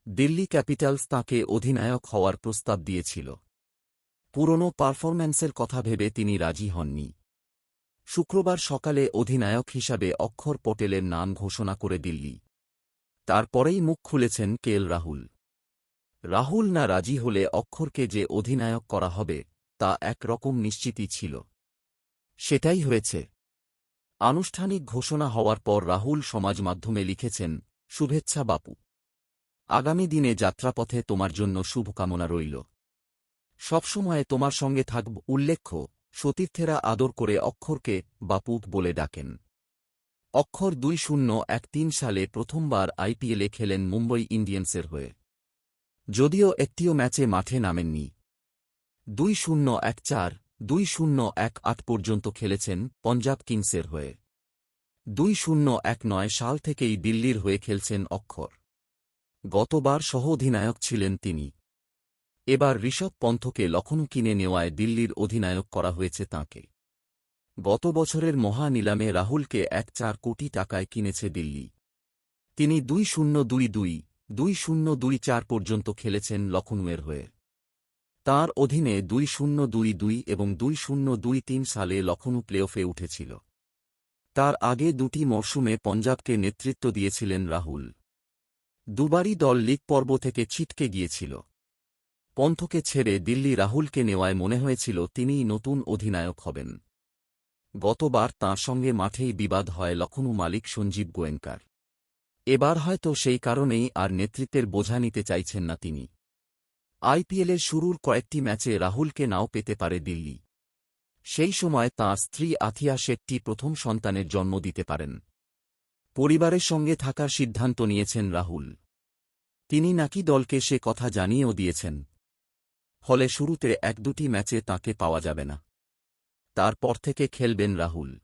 Delhi Capitals তাঁকে অধিনায়ক হওয়ার প্রস্তাব দিয়েছিল। পুরনো পারফরম্যান্সের কথা ভেবে তিনি রাজি হননি। শুক্রবার সকালে অধিনায়ক হিসাবে অক্ষর পটেলের নাম ঘোষণা করে দিল্লি। তারপরেই মুখ খুলেছেন রাহুল। রাহুল না রাজি হলে অক্ষরকে যে অধিনায়ক করা হবে তা একরকম নিশ্চিতই ছিল। সেটাই হয়েছে। আনুষ্ঠানিক ঘোষণা হওয়ার পর রাহুল সমাজমাধ্যমে লিখেছেন, শুভেচ্ছা বাপু। আগামী দিনে যাত্রাপথে তোমার জন্য শুভকামনা রইল। সবসময় তোমার সঙ্গে থাকব। উল্লেখ্য, সতীর্থেরা আদর করে অক্ষরকে বাপু বলে ডাকেন। অক্ষর 2013 সালে প্রথমবার আইপিএলে খেলেন মুম্বই ইন্ডিয়ান্সের হয়ে। যদিও একটিও ম্যাচে মাঠে নামেননি। 2014, 2018 পর্যন্ত খেলেছেন পঞ্জাব কিংসের হয়ে। 2019 সাল থেকেই দিল্লির হয়ে খেলছেন অক্ষর। গতবার সহ-অধিনায়ক ছিলেন তিনি। এবার ঋষভ পন্থকে লখনউ কিনে নেওয়ায় দিল্লির অধিনায়ক করা হয়েছে তাঁকে। গত বছরের মহা নিলামে রাহুলকে 1.4 কোটি টাকায় কিনেছে দিল্লি। তিনি 2022, 2024 পর্যন্ত খেলেছেন লখনউয়ের হয়ে। তাঁর অধীনে 2022 এবং 2023 সালে লখনউ প্লেঅফে উঠেছিল। তার আগে দুটি মরশুমে পঞ্জাবকে নেতৃত্ব দিয়েছিলেন রাহুল। দুবারই দল লীগ পর্ব থেকে ছিটকে গিয়েছিল। পন্থকে ছেড়ে দিল্লি রাহুলকে নেওয়ায় মনে হয়েছিল তিনিই নতুন অধিনায়ক হবেন। গতবার তাঁর সঙ্গে মাঠেই বিবাদ হয় লখনউ মালিক সঞ্জীব গোয়েঙ্কার। এবার হয়তো সেই কারণেই আর নেতৃত্বের বোঝা নিতে চাইছেন না তিনি। আইপিএলের শুরুর কয়েকটি ম্যাচে রাহুলকে নাও পেতে পারে দিল্লি। সেই সময় তাঁর স্ত্রী আথিয়া শেট্টি প্রথম সন্তানের জন্ম দিতে পারেন। পরিবারের সঙ্গে থাকার সিদ্ধান্ত নিয়েছেন রাহুল। তিনি নাকি দলকে সে কথা জানিয়েও দিয়েছেন। ফলে শুরুতে 1-2টি ম্যাচে তাঁকে পাওয়া যাবে না। তারপর থেকে খেলবেন রাহুল।